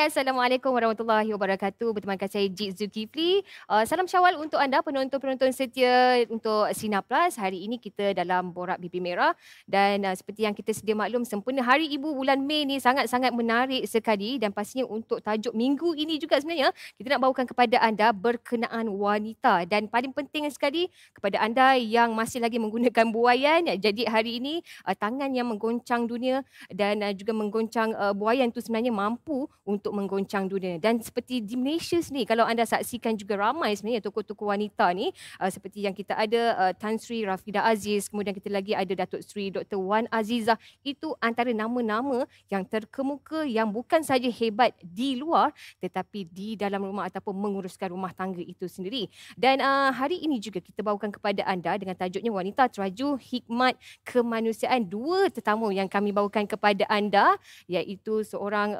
Hai, Assalamualaikum warahmatullahi wabarakatuh. Bertemankan saya Jit Zulkifli. Salam Syawal untuk anda penonton-penonton setia untuk Sinar Plus. Hari ini kita dalam Borak Bibi Merah dan seperti yang kita sedia maklum, sempena Hari Ibu bulan Mei ni sangat-sangat menarik sekali dan pastinya untuk tajuk minggu ini juga sebenarnya kita nak bawakan kepada anda berkenaan wanita dan paling penting sekali kepada anda yang masih lagi menggunakan buaian. Jadi hari ini tangan yang menggoncang dunia dan juga menggoncang buaian tu sebenarnya mampu untuk menggoncang dunia. Dan seperti di Malaysia sendiri, kalau anda saksikan juga ramai sebenarnya tokoh-tokoh wanita ni seperti yang kita ada Tan Sri Rafidah Aziz, kemudian kita lagi ada Datuk Sri Dr. Wan Azizah. Itu antara nama-nama yang terkemuka yang bukan saja hebat di luar tetapi di dalam rumah ataupun menguruskan rumah tangga itu sendiri. Dan hari ini juga kita bawakan kepada anda dengan tajuknya Wanita Teraju Hikmat Kemanusiaan. Dua tetamu yang kami bawakan kepada anda iaitu seorang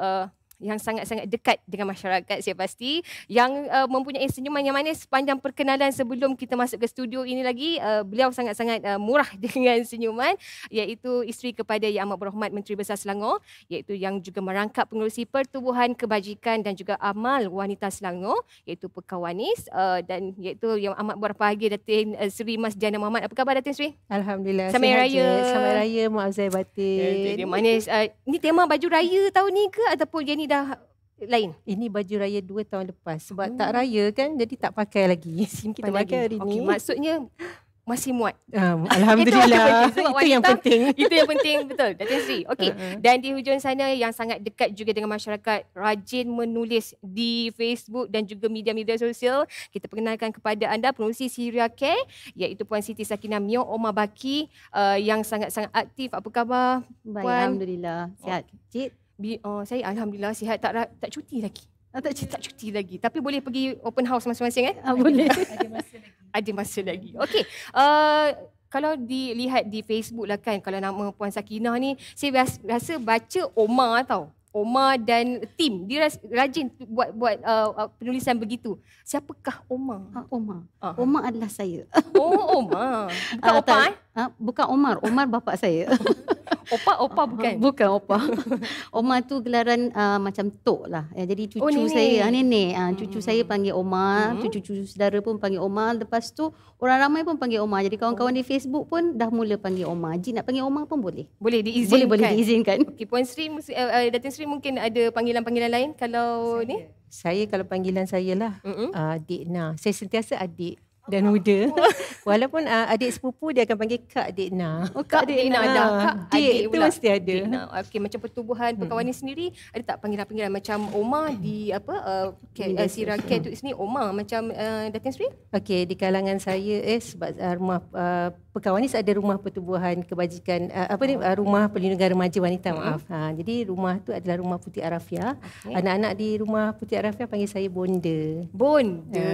yang sangat-sangat dekat dengan masyarakat saya pasti, yang mempunyai senyuman yang manis. Sepanjang perkenalan sebelum kita masuk ke studio ini lagi, beliau sangat-sangat murah dengan senyuman, iaitu isteri kepada Yang Amat Berhormat Menteri Besar Selangor, iaitu yang juga merangkap pengerusi Pertubuhan Kebajikan dan juga Amal Wanita Selangor, iaitu Pekawanis, dan iaitu Yang Amat Berbahagia Datin Seri Mas Diana Muhammad. Apa khabar Datin Seri? Alhamdulillah. Selamat Raya. Selamat Raya, maaf saya batin. Dia manis. Ini tema baju raya tahun ni ke ataupun dia ni dah lain? Ini baju raya 2 tahun lepas. Sebab tak raya kan, jadi tak pakai lagi. Kita pakai hari ni. Maksudnya masih muat. Alhamdulillah. Itu yang penting. Itu yang penting, betul. Datin Seri. Okey. Dan di hujung sana yang sangat dekat juga dengan masyarakat, rajin menulis di Facebook dan juga media-media sosial. Kita perkenalkan kepada anda pengurusi Syria Care, iaitu Puan Siti Sakinah Mio Omar Baki, yang sangat-sangat aktif. Apa khabar, Baik, Puan? Alhamdulillah. Sihat, Cik? Saya Alhamdulillah sihat, tak cuti lagi. Tak cuti lagi. Tapi boleh pergi open house masing-masing Boleh. Ada masa lagi. Okey. Kalau dilihat di Facebook lah kan, kalau nama Puan Sakinah ni, saya rasa baca Omar tau. Omar dan tim, dia rajin buat penulisan begitu. Siapakah Omar? Omar. Omar adalah saya. Oh, Omar. Bukan Opa Bukan Omar. Omar bapa saya. Opa bukan? Bukan Opa. Omar tu gelaran macam tok lah. Jadi cucu nenek. saya, nenek. Cucu saya panggil Omar. Cucu-cucu saudara pun panggil Omar. Lepas tu orang ramai pun panggil Omar. Jadi kawan-kawan di Facebook pun dah mula panggil Omar. Jin nak panggil Omar pun boleh. Boleh diizinkan? Boleh diizinkan. Okey, Puan Sri, Datin Sri mungkin ada panggilan-panggilan lain kalau ni? Saya kalau panggilan saya lah, Adik Na. Saya sentiasa adik dan muda. Walaupun adik sepupu dia akan panggil Kak Dik Na. Oh, Kak Dik Na dah. Kak Dik tu pula. mesti ada. Okey, macam pertubuhan Pekawanis sendiri ada tak panggilan-panggilan macam Omar di Syria Care tu sini, Omar macam Datin Sri? Okey, di kalangan saya sebab rumah Pekawanis ada rumah pertubuhan kebajikan rumah perlindungan remaja wanita, maaf. Jadi rumah tu adalah rumah Putih Arafiah. Anak-anak di rumah Putih Arafiah panggil saya Bonda. Bonda.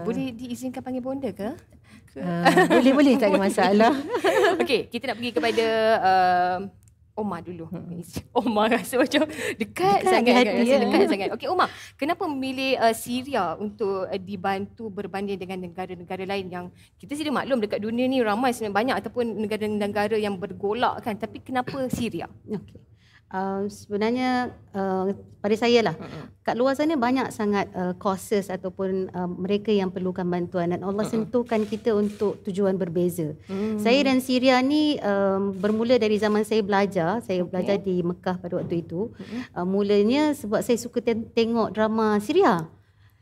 Boleh diizinkan panggil Bonda ke? Boleh tak ada masalah. Okey, kita nak pergi kepada Omar dulu. Omar rasa macam dekat sangat. Dekat sangat. Okey, Omar, kenapa memilih Syria untuk dibantu berbanding dengan negara-negara lain yang kita sedia maklum dekat dunia ni ramai sebenarnya banyak ataupun negara-negara yang bergolak kan, tapi kenapa Syria? Okey. Sebenarnya pada saya lah, kat luar sana banyak sangat courses ataupun mereka yang perlukan bantuan dan Allah sentuhkan kita untuk tujuan berbeza. Saya dan Syria ni bermula dari zaman saya belajar di Mekah pada waktu itu. Mulanya sebab saya suka tengok drama Syria.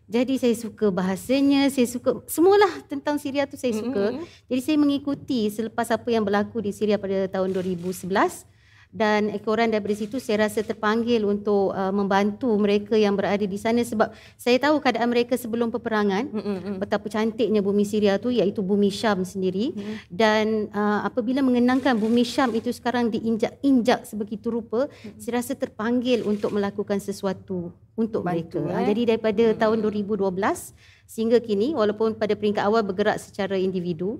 Jadi saya suka bahasanya, saya suka semualah tentang Syria tu saya suka. Jadi saya mengikuti selepas apa yang berlaku di Syria pada tahun 2011. Dan ekoran daripada situ saya rasa terpanggil untuk membantu mereka yang berada di sana sebab saya tahu keadaan mereka sebelum peperangan, betapa cantiknya bumi Syria tu iaitu bumi Syam sendiri. Dan apabila mengenangkan bumi Syam itu sekarang diinjak-injak sebegitu rupa, saya rasa terpanggil untuk melakukan sesuatu untuk mereka. Jadi daripada tahun 2012 sehingga kini, walaupun pada peringkat awal bergerak secara individu,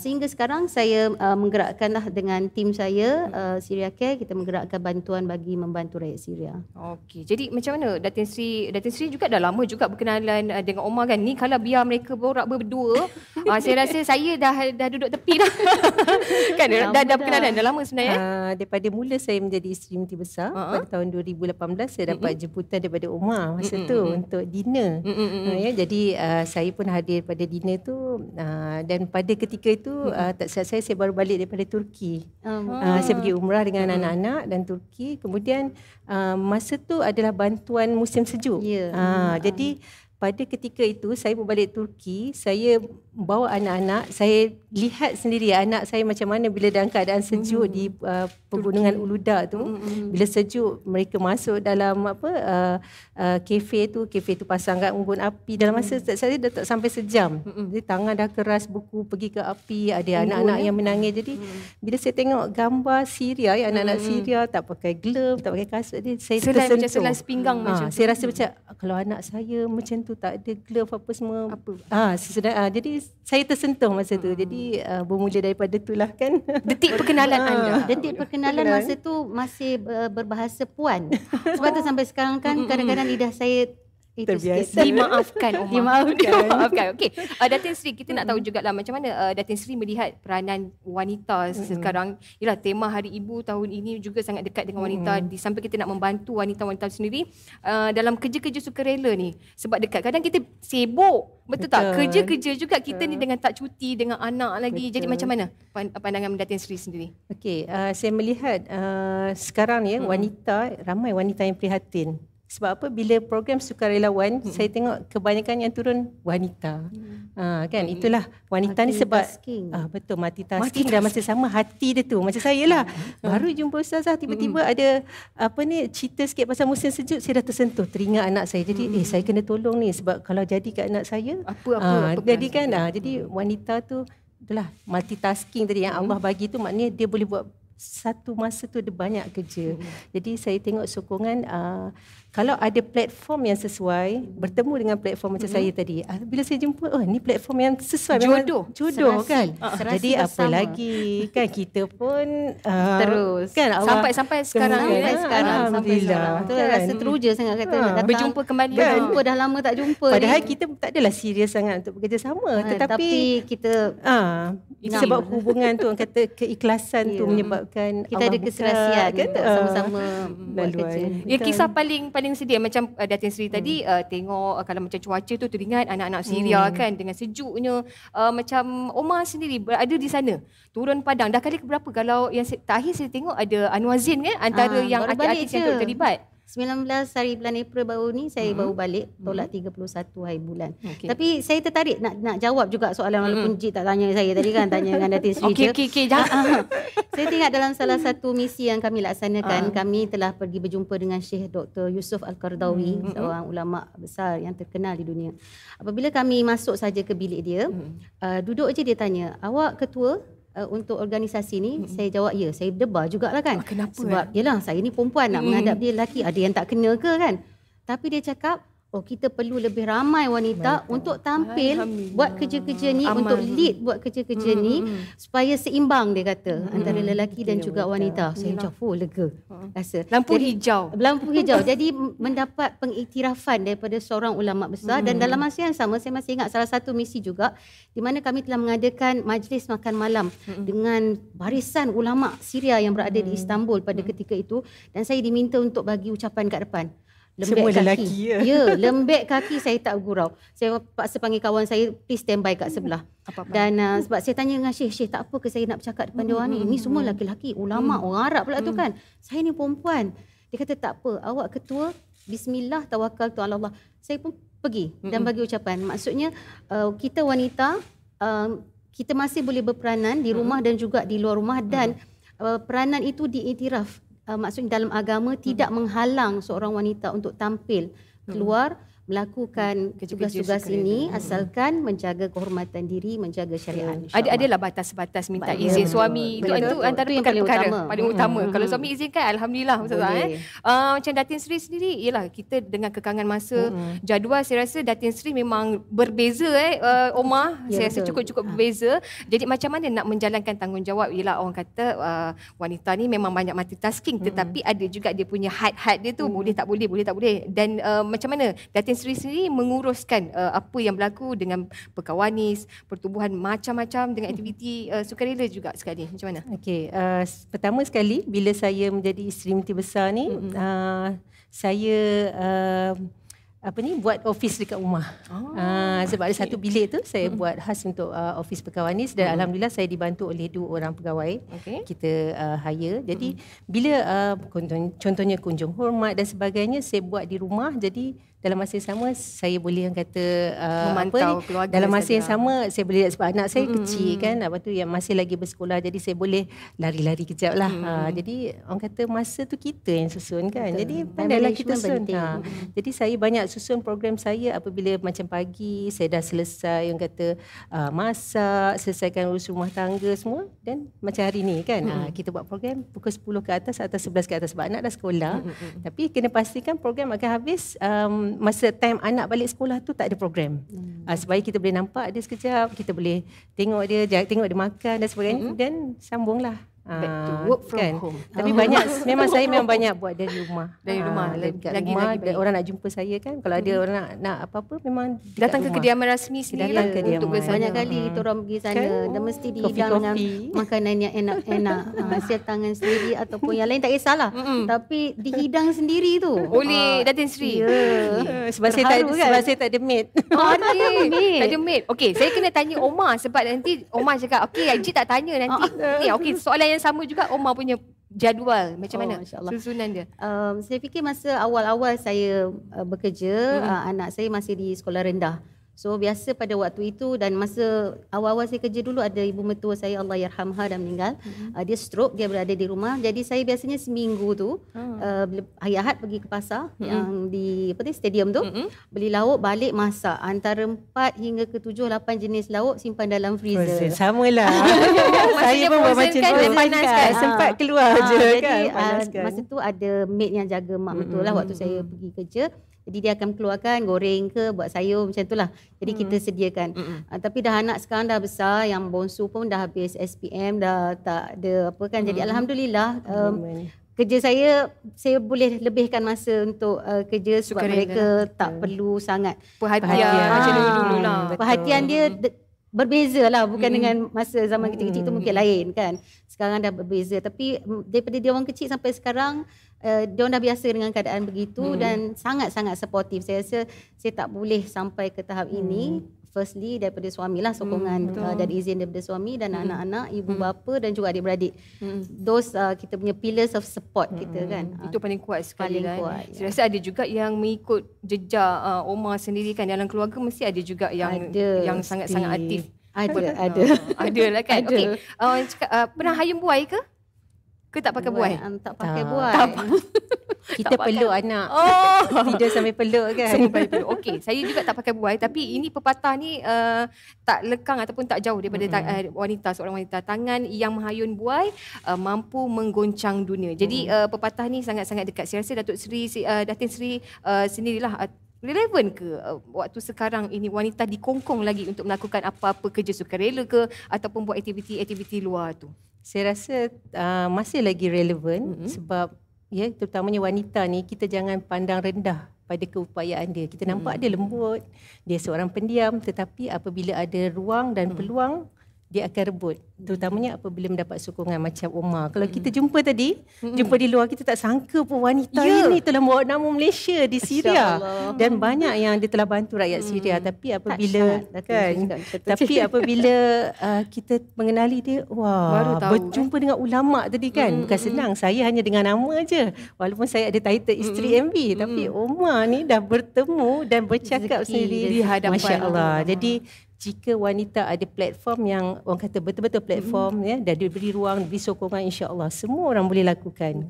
sehingga sekarang saya menggerakkanlah dengan tim saya, Syria Care, kita menggerakkan bantuan bagi membantu rakyat Syria. Okey, jadi macam mana Datin Sri juga dah lama juga berkenalan dengan Omar kan? Ni kalau biar mereka borak berdua, saya rasa saya dah duduk tepi dah. Kan dah berkenalan dah lama sebenarnya. Daripada mula saya menjadi isteri Menteri Besar pada tahun 2018, saya dapat jemputan daripada daripada Umar masa tu untuk dinner. Ya, jadi saya pun hadir pada dinner tu dan pada ketika itu tak silap saya baru balik daripada Turki. Saya pergi umrah dengan anak-anak dan Turki. Kemudian masa tu adalah bantuan musim sejuk. Jadi pada ketika itu saya berbalik Turki, saya bawa anak-anak, saya lihat sendiri anak saya macam mana bila dalam keadaan sejuk di pegunungan Uluda tu. Bila sejuk mereka masuk dalam kafe tu pasang kat unggun api dalam masa saya dah tak sampai sejam. Jadi tangan dah keras, buku pergi ke api, ada anak-anak yang menangis. Jadi bila saya tengok gambar Syria, anak-anak Syria tak pakai glove, tak pakai kasut, saya tersentuh. Macam selai sepinggang macam tu. Saya rasa macam kalau anak saya macam tu tak ada glove apa semua. Jadi saya tersentuh masa tu. Jadi bermula daripada itulah kan. Detik perkenalan anda. Detik perkenalan masa tu masih berbahasa puan. Sebab tu sampai sekarang kan kadang-kadang lidah saya itu terbiasa. Dimaafkan Umar. Dimaafkan. Okey. Datin Sri, kita nak tahu jugalah macam mana Datin Sri melihat peranan wanita sekarang. Yalah, tema Hari Ibu tahun ini juga sangat dekat dengan wanita. Di samping kita nak membantu wanita-wanita sendiri dalam kerja-kerja sukarela ni. Sebab dekat kadang kita sibuk. Betul tak? Kerja-kerja juga kita ni dengan tak cuti, dengan anak lagi. Jadi macam mana pandangan Datin Sri sendiri? Okey, saya melihat sekarang ni wanita, ramai wanita yang prihatin. Sebab apa? Bila program sukarelawan, saya tengok kebanyakan yang turun wanita. Kan? Itulah wanita ni sebab betul, multitasking dan masa sama hati dia tu. Macam saya lah. Baru jumpa ustazah, tiba-tiba ada cerita sikit pasal musim sejuk, saya dah tersentuh teringat anak saya. Jadi saya kena tolong ni sebab kalau jadi kat anak saya jadi kan jadi wanita tu itulah multitasking tadi yang Allah bagi tu, maknanya dia boleh buat satu masa tu ada banyak kerja. Jadi saya tengok sokongan kalau ada platform yang sesuai, bertemu dengan platform macam saya tadi. Bila saya jumpa, ni platform yang sesuai. Jodoh kan. Jadi apa lagi kan, kita pun terus kan sampai sekarang alhamdulillah. Betul, rasa teruja sangat kata nak datang, berjumpa kembali. Jumpa dah lama tak jumpa. Padahal kita tak adalah serius sangat untuk bekerjasama, tetapi kita sebab hubungan tu, orang kata keikhlasan tu menyebabkan kita ada keserasian kan, sama-sama buat kerja. Ya, kisah paling sedih macam Datin Sri tadi tengok kalau macam cuaca tu teringat anak-anak Syria kan dengan sejuknya. Macam Omar sendiri berada di sana, turun padang dah kali keberapa? Kalau yang terakhir saya tengok ada Anwar Zain kan, antara yang artis-artis yang turut terlibat. 19 hari bulan April baru ni saya baru balik, tolak 31 hari bulan. Tapi saya tertarik nak jawab juga soalan walaupun Cik tak tanya saya tadi kan, tanya dengan Datin Sri je. Okey, jangan. Saya teringat dalam salah satu misi yang kami laksanakan, kami telah pergi berjumpa dengan Syekh Dr. Yusuf Al-Qardawi, seorang ulama besar yang terkenal di dunia. Apabila kami masuk saja ke bilik dia, duduk je dia tanya, "Awak ketua untuk organisasi ni?" Saya jawab, ya. Saya debar jugalah kan. Kenapa? Sebab yelah, saya ni perempuan nak menghadap dia lelaki, ada yang tak kena ke kan. Tapi dia cakap, kita perlu lebih ramai wanita untuk tampil buat kerja-kerja ni, untuk lead buat kerja-kerja ni supaya seimbang, dia kata, antara lelaki dan juga wanita. Saya macam lega rasa. Lampu hijau. Jadi mendapat pengiktirafan daripada seorang ulama besar. Dan dalam masa yang sama, saya masih ingat salah satu misi juga di mana kami telah mengadakan majlis makan malam dengan barisan ulama Syria yang berada di Istanbul pada ketika itu, dan saya diminta untuk bagi ucapan kat depan. Lembek semua kaki. lelaki Lembek kaki, saya tak gurau. Saya paksa panggil kawan saya, please stand by kat sebelah. Dan sebab saya tanya dengan Syekh, tak apa ke saya nak bercakap depan dia orang ni? Ni semua lelaki-lelaki, ulama, orang Arab pula tu kan. Saya ni perempuan. Dia kata, tak apa, awak ketua, bismillah, tawakkaltu ala Allah. Saya pun pergi dan bagi ucapan. Maksudnya kita wanita, kita masih boleh berperanan di rumah dan juga di luar rumah, dan peranan itu diiktiraf. Maksudnya dalam agama tidak menghalang seorang wanita untuk tampil keluar melakukan tugas-tugas ini, asalkan menjaga kehormatan diri, menjaga syariat. Adalah batas-batas minta izin suami. Itu antara perkara paling utama. Kalau suami izinkan, alhamdulillah. Macam Datin Sri sendiri, ialah kita dengan kekangan masa, jadual saya rasa Datin Sri memang berbeza Omar. Saya rasa cukup berbeza. Jadi macam mana nak menjalankan tanggungjawab? Ialah orang kata wanita ni memang banyak multitasking, tetapi ada juga dia punya had dia tu, boleh tak boleh. Dan macam mana Datin Datin Sri sendiri menguruskan apa yang berlaku dengan perkawanis, pertubuhan macam-macam dengan aktiviti sukarela juga sekali. Macam mana? Okey, pertama sekali bila saya menjadi isteri Menti Besar ni, saya buat office dekat rumah. Sebab ada satu bilik tu saya buat khas untuk office perkawanis dan alhamdulillah saya dibantu oleh 2 orang pegawai. Kita hire. Jadi bila contohnya kunjung hormat dan sebagainya saya buat di rumah, jadi dalam masa yang sama saya boleh yang kata memantau keluarga. Dalam masa yang sama saya boleh, sebab anak saya kecil kan, apa tu yang masih lagi bersekolah, jadi saya boleh lari-lari kejap lah. Jadi orang kata masa tu kita yang susun kan. Betul. Jadi pandailah kita susun. Jadi saya banyak susun program saya apabila macam pagi saya dah selesai yang kata masak, selesaikan urus rumah tangga semua, dan macam hari ni kan kita buat program pukul 10 ke atas atau 11 ke atas sebab anak dah sekolah. Tapi kena pastikan program akan habis masa time anak balik sekolah tu tak ada program. Supaya kita boleh nampak dia sekejap, kita boleh tengok dia makan dan sebagainya, dan sambunglah. Back to work from home. Tapi memang saya banyak buat dari rumah. Dari rumah. Lagi orang nak jumpa saya kan. Kalau ada orang nak apa-apa memang datang ke kediaman rasmi sendiri lah untuk bersama. Banyak kali kita orang pergi sana dan mesti dihidang dengan makanan yang enak-enak. Hasil tangan sendiri ataupun yang lain tak kisahlah. Tapi dihidang sendiri tu. Oleh Datin Sri. Sebab saya tak ada maid. Tak ada maid. Okey, saya kena tanya Omar sebab nanti Omar cakap, okey Haji tak tanya nanti. Okey, soalan yang sama juga Omar punya jadual macam mana susunan dia? Saya fikir masa awal-awal saya bekerja, anak saya masih di sekolah rendah. So biasa pada waktu itu dan masa awal-awal saya kerja dulu ada ibu mertua saya, Allah yarhamha, dah meninggal. Dia stroke, dia berada di rumah. Jadi saya biasanya seminggu tu hari Ahad pergi ke pasar yang di stadium tu, beli lauk, balik masak antara 4 hingga ke 7 8 jenis lauk, simpan dalam freezer. Samalah. Saya pun buat macam tu. Panaskan. Sempat keluar je kan. Jadi masa tu ada maid yang jaga mak betul lah waktu saya pergi kerja. Jadi dia akan keluarkan goreng ke, buat sayur macam itulah. Jadi kita sediakan. Tapi dah anak sekarang dah besar, yang bonsu pun dah habis SPM, dah tak ada apa kan. Jadi alhamdulillah kerja saya boleh lebihkan masa untuk kerja sebab mereka tak perlu sangat perhatian macam dulu lah. Perhatian dia berbeza lah, bukan dengan masa zaman kecil-kecil tu mungkin lain kan. Sekarang dah berbeza. Tapi daripada dia orang kecil sampai sekarang, dia orang dah biasa dengan keadaan begitu dan sangat-sangat supportive. Saya rasa saya tak boleh sampai ke tahap ini. Firstly daripada suami lah, sokongan dan izin daripada suami dan anak-anak, ibu bapa dan juga adik-beradik. Those kita punya pillars of support kita kan. Itu paling kuat sekali paling kan. Kuat, saya rasa ada juga yang mengikut jejak Omar sendiri kan, dalam keluarga mesti ada juga yang sangat-sangat aktif. Ada lah kan. Okey. Pernah hayam buai ke? Ke tak pakai buai? Tak pakai buai. Kita peluk anak. Tidur sambil peluk kan. Okey, saya juga tak pakai buai, tapi ini pepatah ni tak lekang ataupun tak jauh daripada seorang wanita. Tangan yang menghayun buai mampu menggoncang dunia. Jadi pepatah ni sangat-sangat dekat. Saya rasa Datin Sri sendirilah relevan ke waktu sekarang ini wanita dikongkong lagi untuk melakukan apa-apa kerja sukarela ke ataupun buat aktiviti-aktiviti luar tu? Saya rasa masih lagi relevan sebab terutamanya wanita ni kita jangan pandang rendah pada keupayaan dia. Kita nampak dia lembut, dia seorang pendiam, tetapi apabila ada ruang dan peluang dia akan rebut. Terutamanya apabila mendapat sokongan macam Omar. Kalau kita jumpa tadi, jumpa di luar, kita tak sangka pun wanita ini telah membawa nama Malaysia di Syria. Dan banyak yang dia telah bantu rakyat Syria. Tapi apabila kita mengenali dia, berjumpa dengan ulama tadi kan. Bukan senang, saya hanya dengan nama aja. Walaupun saya ada title isteri MB, tapi Omar ni dah bertemu dan bercakap sendiri di hadapan. Masya Allah. Jadi jika wanita ada platform yang orang kata betul-betul platform dan diberi ruang, diberi sokongan, insya-Allah semua orang boleh lakukan.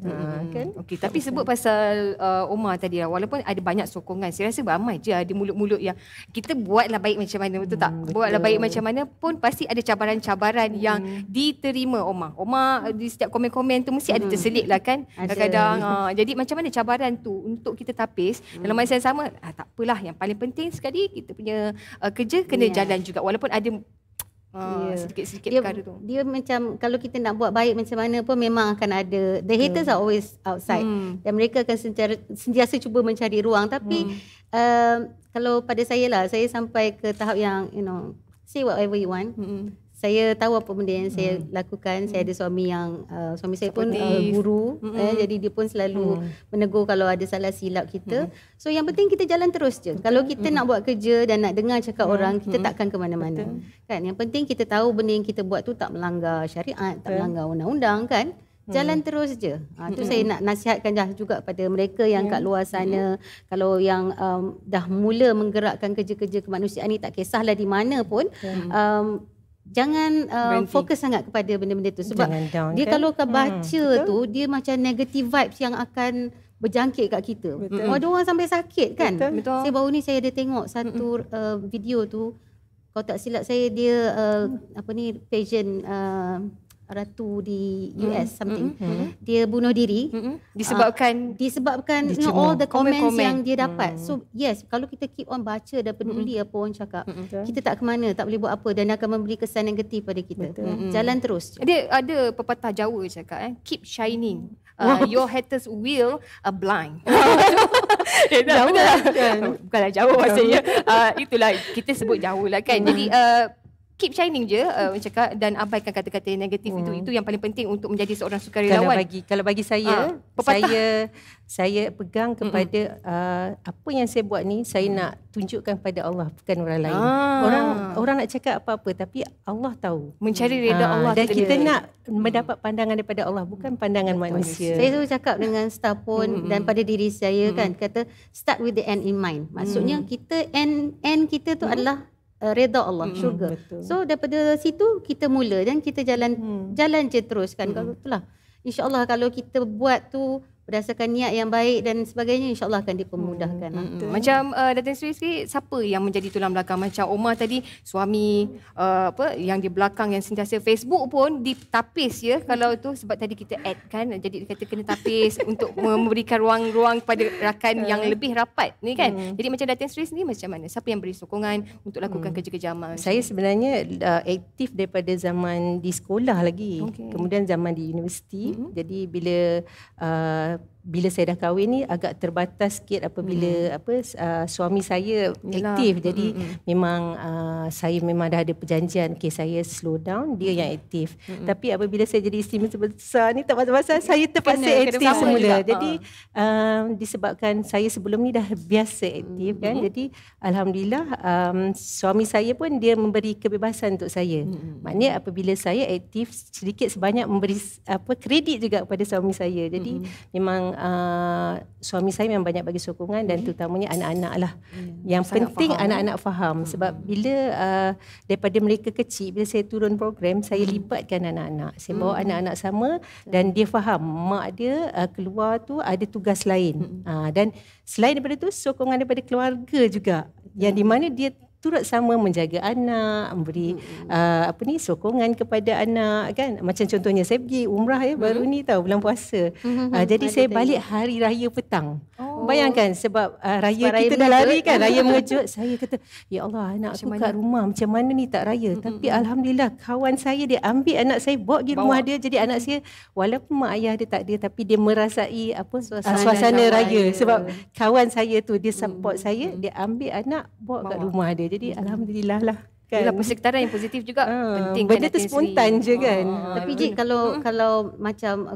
Kan? Okey, tapi sebut pasal Omar tadi lah, walaupun ada banyak sokongan, saya rasa ramai je ada mulut-mulut yang kita buatlah baik macam mana, betul tak? Buatlah baik macam mana pun pasti ada cabaran-cabaran yang diterima Omar. Omar di setiap komen-komen tu mesti ada terselit lah kan. Kadang-kadang jadi macam mana cabaran tu untuk kita tapis dalam masa yang sama? Tak apalah, yang paling penting sekali kita punya kerja kena jalan juga walaupun ada sedikit-sedikit perkara tu. Dia macam kalau kita nak buat baik macam mana pun memang akan ada. The haters are always outside dan mereka akan sentiasa cuba mencari ruang, tapi Kalau pada saya lah, saya sampai ke tahap yang say whatever you want. Saya tahu apa benda yang saya lakukan. Saya ada suami yang suami saya pun guru, jadi dia pun selalu menegur kalau ada salah silap kita. So yang penting kita jalan terus je. Kalau kita nak buat kerja dan nak dengar cakap orang, kita takkan ke mana-mana. Kan? Yang penting kita tahu benda yang kita buat tu tak melanggar syariat, tak melanggar undang-undang kan. Jalan terus je. Tu saya nak nasihatkan juga pada mereka yang kat luar sana. Kalau yang dah mula menggerakkan kerja-kerja kemanusiaan ni, tak kisahlah di mana pun, jangan fokus sangat kepada benda-benda tu. Sebab dia kalau kau baca tu, dia macam negative vibes yang akan berjangkit kat kita. Ada orang sampai sakit kan. Betul. Saya baru ni saya ada tengok satu video tu. Kalau tak silap saya, dia pageant ratu di US something. Dia bunuh diri disebabkan all the comments yang dia dapat. So yes, kalau kita keep on baca dan peduli apa orang cakap, kita tak ke mana, tak boleh buat apa, dan akan memberi kesan negatif pada kita. Jalan terus. Ada pepatah Jawa cakap keep shining. Your haters will blind. Jauh lah. Bukanlah jauh maksudnya. Itulah kita sebut jauh lah kan. Jadi keep shining je cakap, dan abaikan kata-kata yang negatif. Itu yang paling penting untuk menjadi seorang sukarelawan. Kalau bagi saya, saya pegang kepada apa yang saya buat ni, saya nak tunjukkan pada Allah, bukan orang lain. Orang nak cakap apa-apa, tapi Allah tahu. Mencari reda Allah. Dan kita nak mendapat pandangan daripada Allah, bukan pandangan manusia. Saya selalu cakap dengan staff pun dan pada diri saya kan, kata start with the end in mind. Maksudnya kita end kita tu adalah reda Allah, syurga. So daripada situ kita mula dan kita jalan je terus kan. Kalau itulah, insya-Allah kalau kita buat tu berdasarkan niat yang baik dan sebagainya, insya-Allah akan dipermudahkan. Macam Datin Sri sikit, siapa yang menjadi tulang belakang? Macam Omar tadi, suami yang di belakang yang sentiasa, Facebook pun ditapis ya kalau tu, sebab tadi kita add kan, jadi dia kata kena tapis untuk memberikan ruang-ruang kepada rakan yang lebih rapat ni kan. Jadi macam Datin Sri ni macam mana? Siapa yang beri sokongan untuk lakukan kerja-kerja amal? Saya sebenarnya aktif daripada zaman di sekolah lagi. Kemudian zaman di universiti. Jadi bila saya dah kahwin ni agak terbatas sikit apabila suami saya aktif. Jadi memang saya memang dah ada perjanjian, saya slow down, dia yang aktif. Tapi apabila saya jadi isteri besar ni, tak pasal-pasal saya terpaksa aktif semula. Jadi disebabkan saya sebelum ni dah biasa aktif kan. Jadi alhamdulillah suami saya pun dia memberi kebebasan untuk saya. Maknanya apabila saya aktif, sedikit sebanyak memberi kredit juga kepada suami saya. Jadi memang suami saya memang banyak bagi sokongan, dan terutamanya anak-anak lah. Yang penting anak-anak faham. Sebab bila daripada mereka kecil, bila saya turun program, saya libatkan anak-anak. Saya bawa anak-anak sama dan dia faham mak dia keluar tu ada tugas lain. Dan selain daripada tu, sokongan daripada keluarga juga, yang di mana dia turut sama menjaga anak, memberi sokongan kepada anak kan. Macam contohnya saya pergi umrah baru ni tahu bulan puasa. Jadi saya balik hari raya petang. Bayangkan sebab raya kita dah lari kan, raya mengejut. Saya kata, ya Allah, anak aku kat rumah macam mana ni tak raya. Tapi alhamdulillah kawan saya dia ambil anak saya bawa pergi rumah dia. Jadi anak saya walaupun mak ayah dia tak ada, tapi dia merasai suasana raya. Sebab kawan saya tu dia support saya, dia ambil anak bawa kat rumah dia. Jadi alhamdulillah lah. Itulah persekitaran yang positif juga penting. Benda tu spontan je kan. Tapi Jik, kalau macam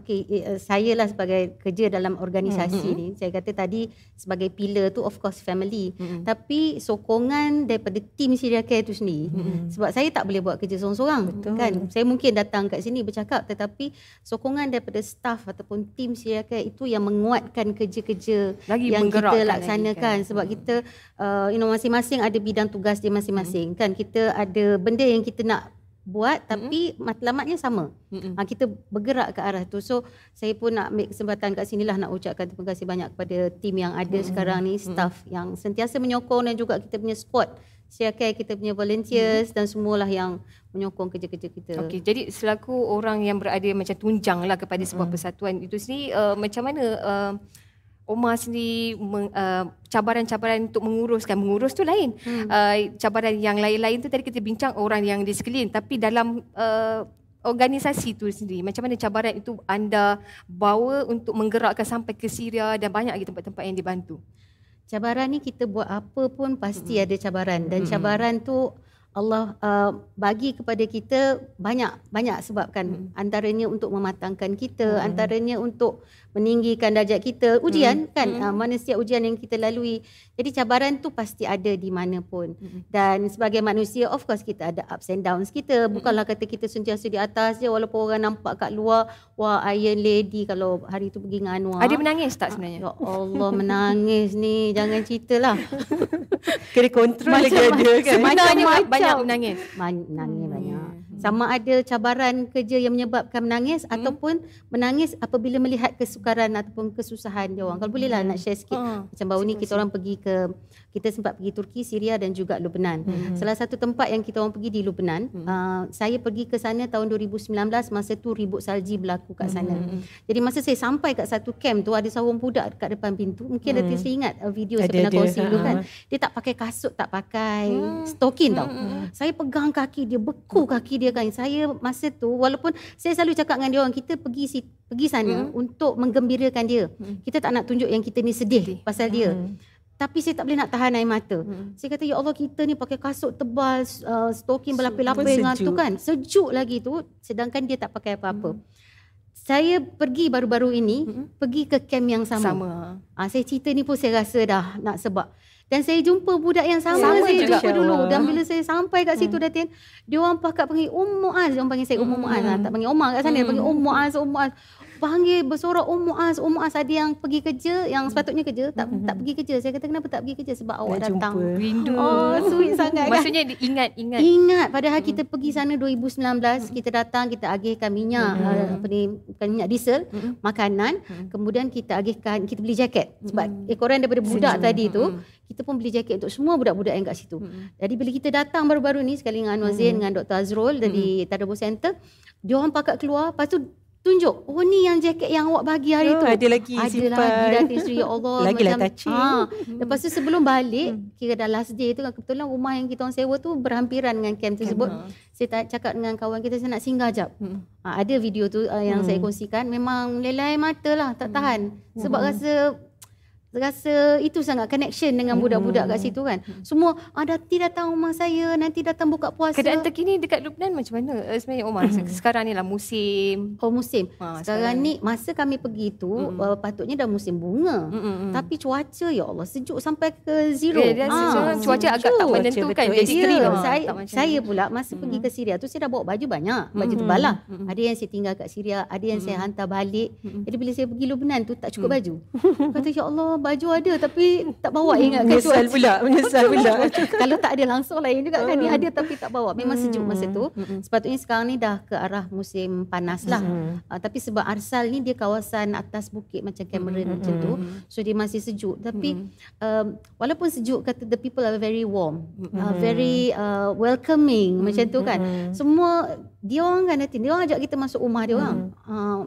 saya lah sebagai kerja dalam organisasi ni, saya kata tadi sebagai pillar tu of course family. Tapi sokongan daripada tim Syria Care tu sendiri. Sebab saya tak boleh buat kerja seorang-seorang kan. Saya mungkin datang kat sini bercakap, tetapi sokongan daripada staff ataupun tim Syria Care itu yang menguatkan kerja-kerja yang kita laksanakan. Sebab kita masing-masing ada bidang tugas dia masing-masing kan. Kita ada benda yang kita nak buat, tapi matlamatnya sama. Kita bergerak ke arah tu. So saya pun nak ambil kesempatan kat sinilah nak ucapkan terima kasih banyak kepada tim yang ada sekarang ni, staff yang sentiasa menyokong, dan juga kita punya support Syria Care, kita punya volunteers dan semualah yang menyokong kerja-kerja kita. Okey, jadi selaku orang yang berada macam tunjang lah kepada sebuah persatuan itu sendiri, macam mana Omar sendiri cabaran-cabaran untuk mengurus tu lain. Cabaran yang lain-lain tu tadi kita bincang orang yang di sekeliling, tapi dalam organisasi tu sendiri, macam mana cabaran itu anda bawa untuk menggerakkan sampai ke Syria dan banyak lagi tempat-tempat yang dibantu? cabaran ni kita buat apa pun pasti ada cabaran, dan cabaran tu Allah bagi kepada kita banyak sebabkan. Antaranya untuk mematangkan kita, antaranya untuk meninggikan darjat kita. Ujian kan, mana setiap ujian yang kita lalui. Jadi cabaran tu pasti ada di mana pun. Dan sebagai manusia, of course kita ada ups and downs kita. Bukanlah kata kita sentiasa di atas je, walaupun orang nampak kat luar, wah Iron Lady kalau hari tu pergi dengan Anwar. Ada menangis tak sebenarnya? Ya Allah, menangis ni, jangan ceritalah. Kena kontrol lagi ada kan. Sebenarnya Macam-macam. banyak menangis. Menangis banyak. Sama ada cabaran kerja yang menyebabkan menangis ataupun menangis apabila melihat kesukaran ataupun kesusahan dia orang. Kalau bolehlah nak share sikit. Macam baru ni kita orang kita sempat pergi Turki, Syria dan juga Lebanon. Salah satu tempat yang kita orang pergi di Lebanon, saya pergi ke sana tahun 2019, masa tu ribut salji berlaku kat sana. Jadi masa saya sampai kat satu camp tu, ada seorang budak dekat depan pintu. Mungkin ada ingat video saya pernah kongsi dulu kan. Dia tak pakai kasut, tak pakai stokin tau. Saya pegang kaki dia, beku kaki dia kan. Saya masa tu, walaupun saya selalu cakap dengan dia orang, kita pergi sana untuk menggembirakan dia. Kita tak nak tunjuk yang kita ni sedih pasal dia. Tapi saya tak boleh nak tahan air mata. Saya kata, ya Allah, kita ni pakai kasut tebal, stokin berlapis-lapis dengan tu kan. Sejuk lagi tu, sedangkan dia tak pakai apa-apa. Saya pergi baru-baru ini, pergi ke camp yang sama. Saya cerita ni pun saya rasa dah nak sebab. Dan saya jumpa budak yang sama saya juga. jumpa dulu. Dan bila saya sampai kat situ Datin, dia orang pakat panggil Muaz. Dia orang panggil saya Muaz. Tak panggil Omar kat sana, dia panggil Muaz. Panggil bersorak Muaz. Ada yang pergi kerja, yang sepatutnya kerja, tak pergi kerja. Saya kata, kenapa tak pergi kerja? Sebab awak datang. Rindu. Oh, sweet sangat kan. Maksudnya ingat. Ingat padahal kita pergi sana 2019, kita datang, kita agihkan minyak, bukan minyak diesel, makanan, kemudian kita agihkan, kita beli jaket. Sebab ekoran daripada budak tadi tu, kita pun beli jaket untuk semua budak-budak yang kat situ. Jadi bila kita datang baru-baru ni, sekali dengan Anwar Zain, dengan Dr. Azrul dari Tadabbur Center, dia orang pakat keluar, lepas tu tunjuk, oh ni yang jaket yang awak bagi hari tu. Ada lagi simpan. Datin Sri, ya Allah. Lagilah touching. Lepas tu sebelum balik, kira dah last day tu, kebetulan rumah yang kita orang sewa tu berhampiran dengan camp tersebut. Saya cakap dengan kawan kita, saya nak singgah jap. Ada video tu yang saya kongsikan, memang lelai mata lah, tak tahan. Sebab rasa itu sangat connection dengan budak-budak kat situ kan. Semua nanti datang rumah saya, nanti datang buka puasa. Keadaan terkini dekat Lebanon macam mana sebenarnya Omar? Sekarang ni lah musim. Oh, musim. Sekarang ni masa kami pergi tu patutnya dah musim bunga. Tapi cuaca, ya Allah, sejuk sampai ke zero. Cuaca agak tak menentu kan. Saya pula masa pergi ke Syria tu, saya dah bawa baju banyak. Baju tebal lah. Ada yang saya tinggal kat Syria, ada yang saya hantar balik. Jadi bila saya pergi Lebanon tu, tak cukup baju. Kata, ya Allah, baju ada tapi tak bawa. Ingat kan, menyesal pula. Kalau tak ada langsung lain juga kan. Ni ada tapi tak bawa. Memang sejuk masa tu. Sepatutnya sekarang ni dah ke arah musim panas lah. Tapi sebab Arsal ni dia kawasan atas bukit macam Cameron macam tu, so dia masih sejuk. Tapi walaupun sejuk, kata the people are very warm, very welcoming macam tu kan. Semua dia orang kan, dia orang ajak kita masuk rumah dia orang.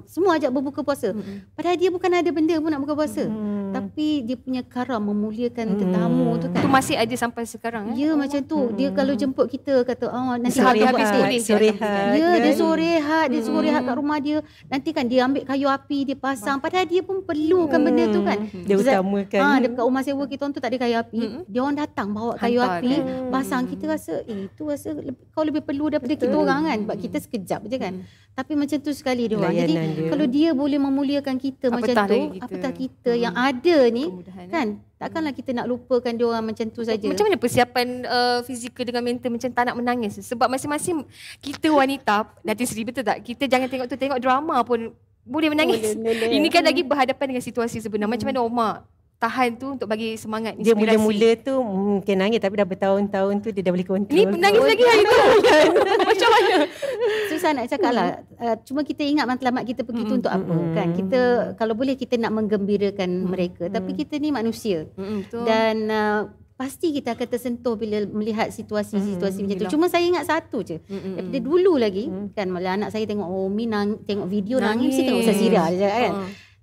Semua ajak berbuka puasa. Padahal dia bukan ada benda pun nak buka puasa. Tapi dia punya karam memuliakan tetamu tu kan. Itu masih ada sampai sekarang. Ya, macam tu. Dia kalau jemput kita, kata nanti habis sorehat. Ya, dia suruh rehat. Dia suruh rehat kat rumah dia. Nanti kan dia ambil kayu api, dia pasang. Padahal dia pun perlukan benda tu kan. Dia utamakan. Dekat rumah sewa kita tu tak ada kayu api. Dia orang datang bawa kayu api, pasang. Kita rasa, itu rasa kau lebih perlu daripada kita orang kan. Sebab kita sekejap je kan. Tapi macam tu sekali dia orang. Jadi kalau dia boleh memuliakan kita macam tu, apatah kita yang ada ni kan, takkanlah kita nak lupakan dia orang macam tu saja. Macam mana persiapan fizikal dengan mental macam tak nak menangis? Sebab masing-masing kita wanita, Datin Sri, betul tak? Kita jangan tengok drama pun boleh menangis. Ini kan lagi berhadapan dengan situasi sebenar. Macam mana Omar tahan tu untuk bagi semangat, inspirasi? Dia mula-mula tu mungkin nangis, tapi dah bertahun-tahun tu dia dah boleh kontrol. Ni menangis lagi hari tu. Macam mana? Susah nak cakap lah. Cuma kita ingat matlamat kita pergi tu untuk apa kan. Kita kalau boleh kita nak menggembirakan mereka. Tapi kita ni manusia. Dan pasti kita akan tersentuh bila melihat situasi-situasi macam tu. Cuma saya ingat satu je. Daripada dulu lagi kan, malah anak saya tengok Umi tengok video nangis, saya tengok Sazira je kan.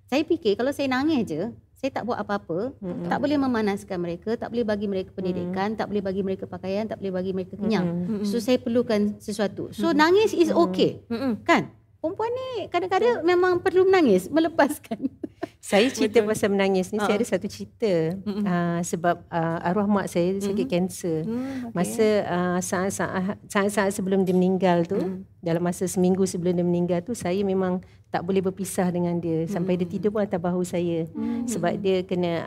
Saya fikir kalau saya nangis je, saya tak buat apa-apa, tak boleh memanaskan mereka, tak boleh bagi mereka pendidikan, tak boleh bagi mereka pakaian, tak boleh bagi mereka kenyang. So saya perlukan sesuatu. So nangis is okay. Kan? Perempuan ni kadang-kadang memang perlu menangis, melepaskan. Saya cerita Betul. pasal menangis ni, saya ada satu cerita. Sebab arwah mak saya sakit kanser. Okay. Masa saat-saat sebelum dia meninggal tu, dalam masa seminggu sebelum dia meninggal tu, saya memang tak boleh berpisah dengan dia. Sampai dia tidur pun atas bahu saya. Sebab dia kena,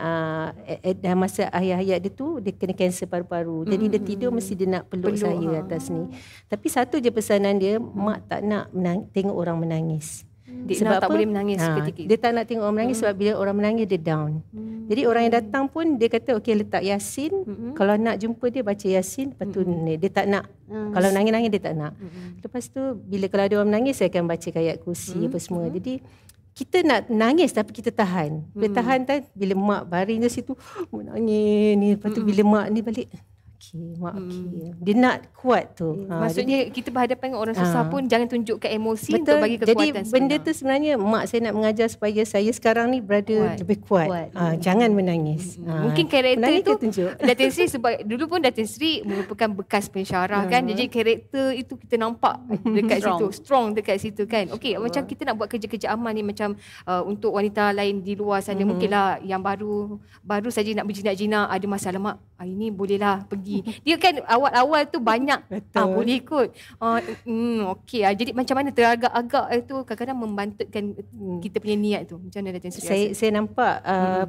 dalam masa akhir hayat dia tu, dia kena kanser paru-paru. Jadi dia tidur mesti dia nak peluk saya atas ni. Tapi satu je pesanan dia, mak tak nak tengok orang menangis. Dia tak boleh menangis ketika itu. Dia tak nak tengok orang menangis sebab bila orang menangis dia down. Jadi orang yang datang pun dia kata okey letak Yasin. Kalau nak jumpa dia baca Yasin. Lepas tu dia tak nak. Kalau nangis-nangis dia tak nak. Lepas tu bila kalau ada orang menangis saya akan baca ayat kursi apa semua. Jadi kita nak nangis tapi kita tahan. Bila tahan bila mak baring di situ menangis ni. Lepas tu bila mak ni balik okey, mak okey. Dia nak kuat tu. Maksudnya kita berhadapan dengan orang susah pun jangan tunjukkan emosi untuk bagi kekuatan. Jadi benda tu sebenarnya mak saya nak mengajar supaya saya sekarang ni berada lebih kuat. Jangan menangis. Mungkin karakter menangis itu tunjuk. Datin Sri sebab dulu pun Datin Sri merupakan bekas pensyarah kan. Jadi karakter itu kita nampak dekat situ, strong dekat situ kan. Okey, macam kita nak buat kerja-kerja amal ni macam untuk wanita lain di luar sana mungkinlah yang baru saja nak berjinak-jinak ada masalah mak. Ini bolehlah pergi. Dia kan awal-awal tu banyak boleh ikut. Okey. Jadi macam mana teragak-agak itu kadang-kadang membantutkan kita punya niat tu. Macam mana Datin Sri? Saya nampak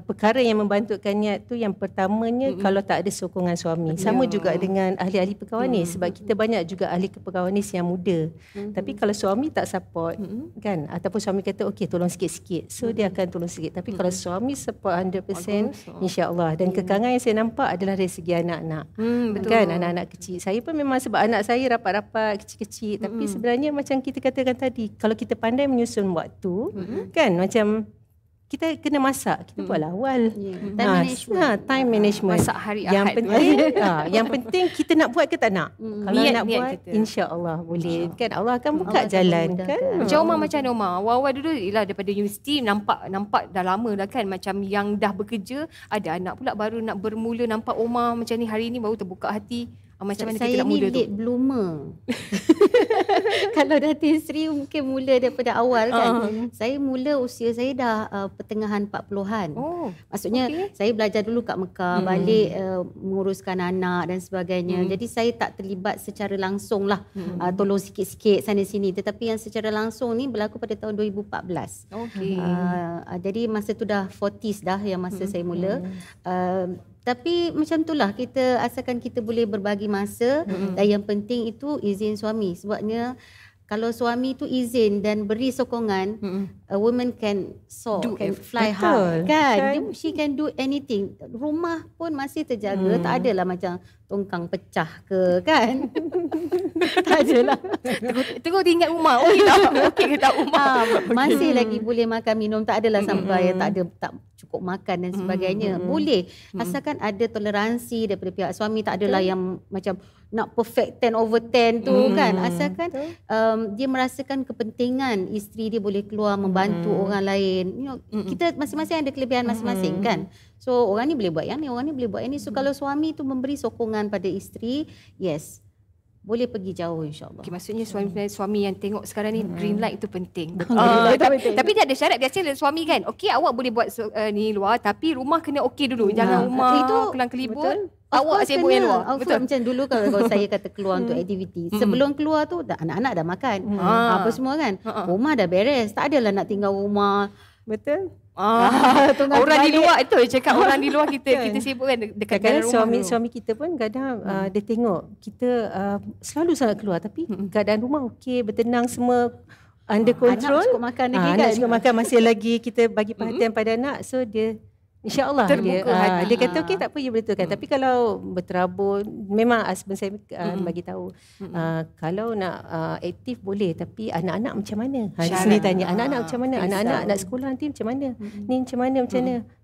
perkara yang membantutkan niat tu yang pertamanya kalau tak ada sokongan suami. Sama juga dengan ahli-ahli perkawanis sebab kita banyak juga ahli perkawanis yang muda. Tapi kalau suami tak support kan ataupun suami kata okey tolong sikit-sikit. So dia akan tolong sikit. Tapi kalau suami support 100% insya-Allah dan kekangan yang saya nampak adalah dari segi anak-anak. Betul. Kan anak-anak kecil. Saya pun memang sebab anak saya rapat-rapat kecil-kecil tapi sebenarnya macam kita katakan tadi kalau kita pandai menyusun waktu kan macam kita kena masak, kita buatlah awal. Time management. Masak hari yang Ahad. penting yang penting kita nak buat ke tak nak. Kalau Niat nak buat insya-Allah boleh. Kan Allah akan buka Allah jalan akan kan. Macam Omar macam mana Omar? Awal-awal dulu ialah daripada universiti nampak dah lama dah kan macam yang dah bekerja ada anak pula baru nak bermula nampak Omar macam ni hari ni baru terbuka hati. Macam mana kita nak muda tu? Saya ni late bloomer. Kalau Datin Sri mungkin mula daripada awal kan. Saya mula usia saya dah pertengahan 40-an. Maksudnya saya belajar dulu kat Mekah, balik menguruskan anak dan sebagainya. Jadi saya tak terlibat secara langsung lah. Tolong sikit-sikit sana sini. Tetapi yang secara langsung ni berlaku pada tahun 2014. Jadi masa tu dah 40s dah yang masa saya mula. Tapi macam itulah kita asalkan kita boleh berbagi masa dan yang penting itu izin suami sebabnya kalau suami itu izin dan beri sokongan a woman can soar, can fly high kan. She can do anything. Rumah pun masih terjaga, tak adalah macam tongkang pecah ke kan. Tak adalah. Tengok dia ingat rumah. Okey ke tak rumah. Masih lagi boleh makan minum, tak adalah sampai tak cukup makan dan sebagainya. Boleh asalkan ada toleransi daripada pihak suami, tak adalah yang macam nak perfect 10/10 tu kan. Asalkan dia merasakan kepentingan isteri dia boleh keluar membantu orang lain. Kita masing-masing ada kelebihan masing-masing kan. So orang ni boleh buat yang ni, orang ni boleh buat yang ni. So kalau suami tu memberi sokongan pada isteri, yes, boleh pergi jauh insya-Allah. Okay, maksudnya suami yang tengok sekarang ni green light itu penting. Betul. Tapi dia ada syarat biasanya suami kan. Okey awak boleh buat ni luar tapi rumah kena okey dulu. Jangan rumah itu kelang-kelibut. Awak sibuk yang luar. Betul. Macam dulu kalau saya kata keluar untuk aktiviti. Sebelum keluar tu anak-anak dah makan. Apa semua kan. Rumah dah beres. Tak adalah nak tinggal rumah. Betul. Orang di luar itu cakap orang di luar kita sibuk kan dekat dalam rumah. Suami kita pun kadang dia tengok kita selalu sangat keluar tapi keadaan rumah okey, bertenang semua under control. Anak cukup makan lagi kan. Anak cukup makan, masih lagi kita bagi perhatian pada anak. So dia InsyaAllah terbuka hati. Dia kata okey tak apa you boleh betulkan. Tapi kalau berterabur memang husband saya bagi tahu kalau nak aktif boleh tapi anak-anak macam mana? Di sini tanya anak-anak macam mana? Anak-anak nak sekolah nanti macam mana? Ni macam mana?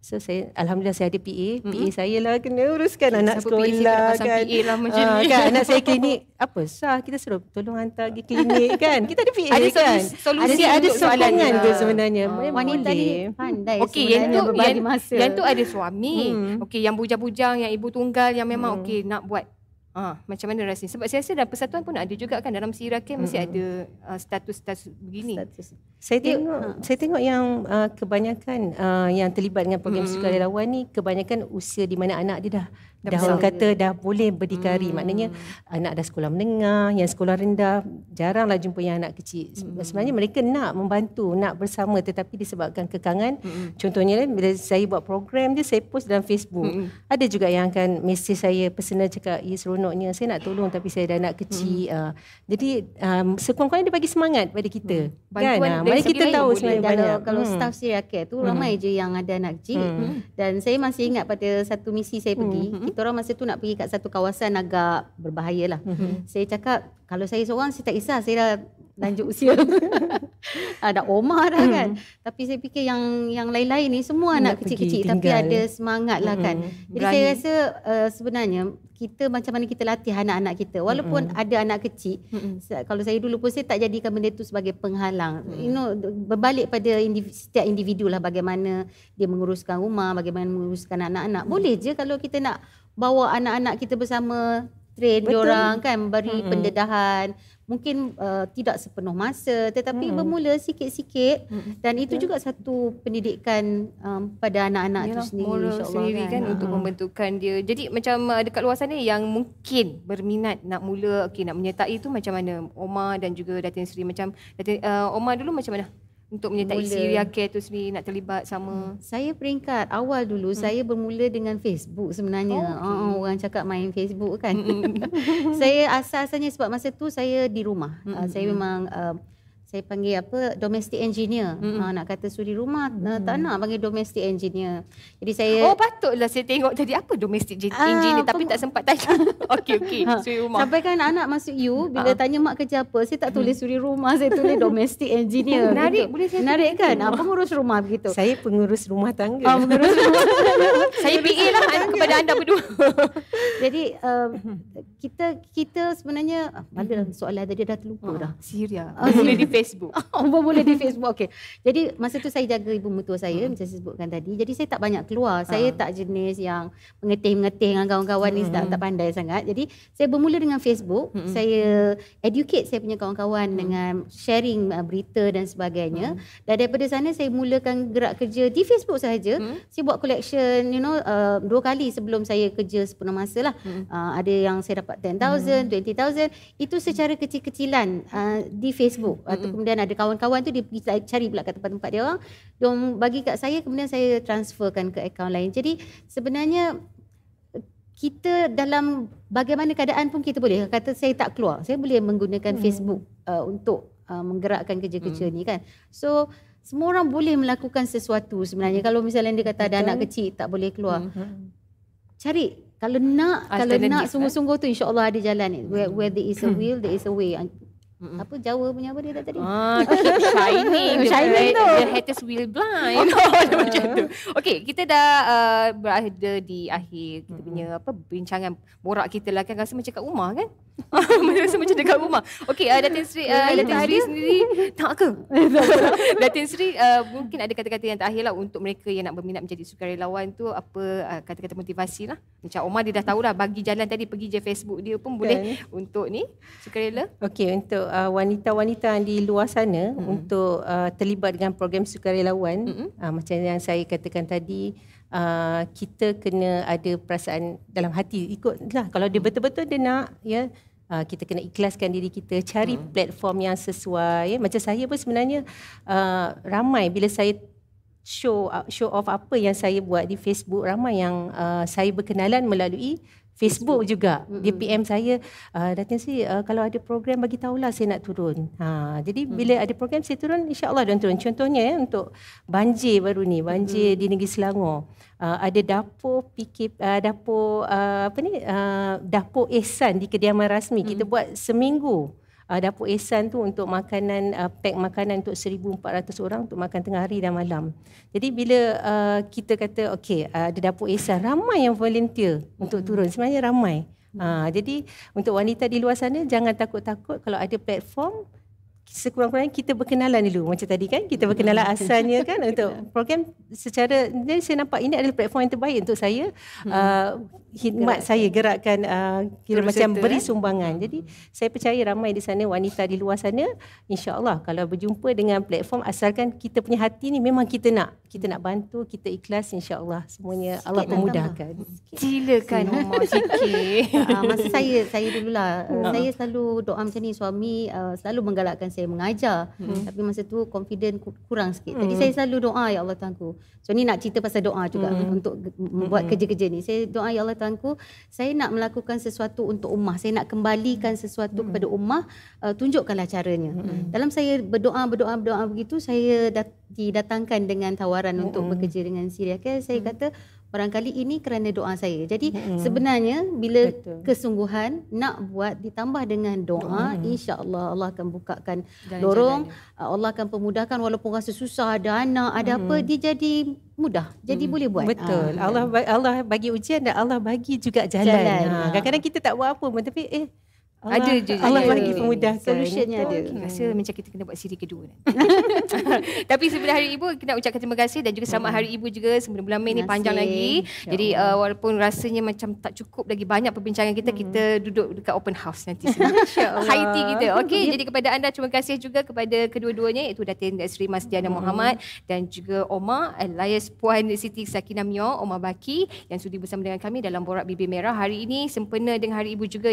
So saya alhamdulillah saya ada PA saya lah kena uruskan anak sekolah kan. PA lah macam ni. Kan anak saya klinik apa sah kita suruh tolong hantar pergi klinik kan. Kita ada PA kan. Solusi ada untuk soalan sokongan dia sebenarnya. Wanita ni pandai sebenarnya berbagi masa. Yang tu ada suami. Okey, yang bujang-bujang, yang ibu tunggal yang memang okey nak buat Macam mana rasanya? Sebab saya rasa dalam persatuan pun ada juga kan, dalam Sirake mesti ada status-status begini. Saya tengok yang kebanyakan yang terlibat dengan program sukarelawan ni kebanyakan usia di mana anak dia dah orang kata dah boleh berdikari. Maknanya anak dah sekolah menengah, yang sekolah rendah, jaranglah jumpa yang anak kecil. Sebenarnya mereka nak membantu, nak bersama, tetapi disebabkan kekangan. Contohnya bila saya buat program je, saya post dalam Facebook. Ada juga yang akan mesej saya personal cakap, ya seronoknya saya nak tolong tapi saya ada anak kecil. Jadi sekurang-kurangnya dia bagi semangat pada kita. Kan? Mari kita tahu sebenarnya banyak. Kalau staff Sirake tu ramai je yang ada anak kecil. Dan saya masih ingat pada satu misi saya pergi, kita orang masa tu nak pergi kat satu kawasan agak berbahaya lah. Saya cakap, kalau saya seorang saya tak kisah, saya dah lanjut usia. Ada Omar dah kan. Tapi saya fikir yang lain-lain ni semua anak kecil-kecil tapi ada semangat lah kan. Jadi saya rasa sebenarnya kita macam mana kita latih anak-anak kita. Walaupun ada anak kecil, kalau saya dulu pun saya tak jadikan benda tu sebagai penghalang. Berbalik pada setiap individu lah, bagaimana dia menguruskan rumah, bagaimana menguruskan anak-anak. Boleh je kalau kita nak bawa anak-anak kita bersama, train diorang kan, beri pendedahan. Mungkin tidak sepenuh masa, tetapi bermula sikit-sikit. Dan itu juga satu pendidikan pada anak-anak itu sendiri, insyaAllah kan, untuk pembentukan dia. Jadi macam dekat luar sana yang mungkin berminat nak mula, nak menyertai tu macam mana Omar dan juga Datin Sri? Macam Omar dulu macam mana untuk menyertai Sirake tu sendiri, nak terlibat sama? Saya peringkat awal dulu, saya bermula dengan Facebook sebenarnya. Orang cakap main Facebook kan. Saya asal-asalnya sebab masa tu saya di rumah. Saya memang saya panggil domestic engineer. Nak kata suri rumah, tak nak panggil domestic engineer. Jadi saya patutlah saya tengok tadi apa domestic engineer tapi tak sempat tanya. Okey, suri rumah. Sampai kan anak masuk bila tanya mak kerja apa, saya tak tulis suri rumah, saya tulis domestic engineer. Menarik, boleh saya menarik kan? Pengurus rumah begitu. Saya pengurus rumah tangga. Pengurus rumah. Saya PA lah kepada anda berdua. Jadi kita sebenarnya ada soalan tadi dah terlupa dah. Syria. Boleh di Facebook. Boleh di Facebook. Okey. Jadi masa tu saya jaga ibu mertua saya macam saya sebutkan tadi. Jadi saya tak banyak keluar. Saya tak jenis yang mengetih-mengetih dengan kawan-kawan ni, tak pandai sangat. Jadi saya bermula dengan Facebook. Saya educate saya punya kawan-kawan dengan sharing berita dan sebagainya. Dan daripada sana saya mulakan gerak kerja di Facebook sahaja. Saya buat collection 2 kali sebelum saya kerja sepenuh masa lah. Ada yang saya dapat 10,000, 20,000. Itu secara kecil-kecilan di Facebook. Kemudian ada kawan-kawan tu dia pergi cari pula kat tempat-tempat dia orang. Dia bagi kat saya, kemudian saya transferkan ke akaun lain. Jadi sebenarnya kita dalam bagaimana keadaan pun kita boleh. Kata saya tak keluar, saya boleh menggunakan Facebook untuk menggerakkan kerja-kerja ni kan. So semua orang boleh melakukan sesuatu sebenarnya. Kalau misalnya dia kata ada anak kecil tak boleh keluar, cari. Kalau nak sungguh-sungguh tu insya-Allah ada jalan. Where there is a will, there is a way. Apa Jawa punya apa dia tadi? Shining tu. The haters will blind. Macam tu. Okey, kita dah berada di akhir kita punya bincangan borak kita lah kan, rasa macam kat rumah kan? Rasa macam dekat rumah. Okey, Datin Sri sendiri tak ke? Datin Sri mungkin ada kata-kata yang terakhir lah untuk mereka yang nak berminat menjadi sukarelawan tu, apa kata-kata motivasi lah. Macam Omar dia dah tahu dah, bagi jalan tadi, pergi je Facebook dia pun boleh untuk ni sukarela. Okey, untuk wanita-wanita yang di luar sana untuk terlibat dengan program sukarelawan, macam yang saya katakan tadi, kita kena ada perasaan dalam hati, ikutlah. Kalau dia betul-betul dia nak, kita kena ikhlaskan diri kita, cari platform yang sesuai. Macam saya pun sebenarnya ramai bila saya show off apa yang saya buat di Facebook, ramai yang saya berkenalan melalui Facebook juga. Dia PM saya, Datin Sri, kalau ada program bagi tahulah, saya nak turun. Jadi bila ada program saya turun, insya-Allah dan turun. Contohnya untuk banjir baru ni, banjir di Negeri Selangor. Ada dapur dapur ihsan di kediaman rasmi. Kita buat seminggu. Dapur ihsan tu untuk makanan, pack makanan untuk 1,400 orang untuk makan tengah hari dan malam. Jadi bila kita kata okey, ada dapur ihsan, ramai yang volunteer untuk turun. Sebenarnya ramai. Jadi untuk wanita di luar sana, jangan takut-takut. Kalau ada platform, sekurang-kurangnya kita berkenalan dulu macam tadi kan, kita berkenalan asalnya kan untuk program secara, jadi saya nampak ini adalah platform yang terbaik untuk saya khidmat saya gerakkan kira macam beri sumbangan. Jadi saya percaya ramai di sana wanita di luar sana, insya-Allah kalau berjumpa dengan platform, asalkan kita punya hati ni memang kita nak bantu, kita ikhlas, insya-Allah semuanya Allah pemudahkan. Silakan Omar sikit. Masa saya dululah saya selalu doa macam ni, suami selalu menggalakkan saya mengajar, tapi masa tu confident kurang sikit. Jadi saya selalu doa, ya Allah Tuhanku. So ni nak cerita pasal doa juga untuk membuat kerja-kerja ni. Saya doa, ya Allah Tuhanku, saya nak melakukan sesuatu untuk ummah, saya nak kembalikan sesuatu kepada ummah, tunjukkanlah caranya. Dalam saya berdoa begitu, saya didatangkan dengan tawaran untuk bekerja dengan Syria. Saya kata barangkali ini kerana doa saya. Jadi sebenarnya bila kesungguhan nak buat ditambah dengan doa, insya-Allah Allah akan bukakan lorong, Allah akan pemudahkan, walaupun rasa susah, ada anak, ada apa, dia jadi mudah. Jadi boleh buat. Betul. Allah bagi ujian dan Allah bagi juga jalan. Kadang-kadang kita tak buat apa pun, tapi ada je Allah bagi pemudahkan. Solutionnya ada. Rasa macam kita kena buat siri kedua. Tapi sebelum Hari Ibu, kita nak ucapkan terima kasih dan juga selamat Hari Ibu juga. Sebelum bulan Mei ni panjang lagi. Jadi walaupun rasanya macam tak cukup lagi banyak perbincangan kita, kita duduk dekat open house nanti. High tea kita. Okey, jadi kepada anda terima kasih juga kepada kedua-duanya, iaitu Datin Sri Masdiana Muhammad dan juga Omar alias Puan Siti Sakinah Mio, Omar Baki yang sudi bersama dengan kami dalam Borak Bibir Merah hari ini, sempena dengan Hari Ibu juga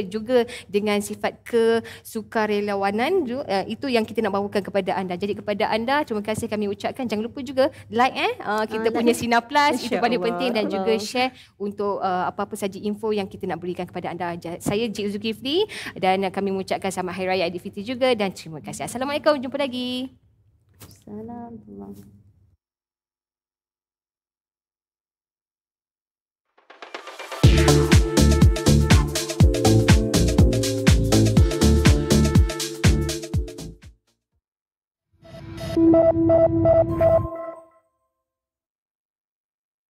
dengan sifat kesukarelawanan, itu yang kita nak bawakan kepada anda. Jadi kepada anda terima kasih kami ucapkan. Jangan lupa juga like kita punya Sinar Plus, itu paling penting, dan juga share untuk apa-apa saja info yang kita nak berikan kepada anda. Saya Cik Zulkifli dan kami mengucapkan selamat Hari Raya Aidilfitri juga dan terima kasih. Assalamualaikum, jumpa lagi. Assalamualaikum. Thank you.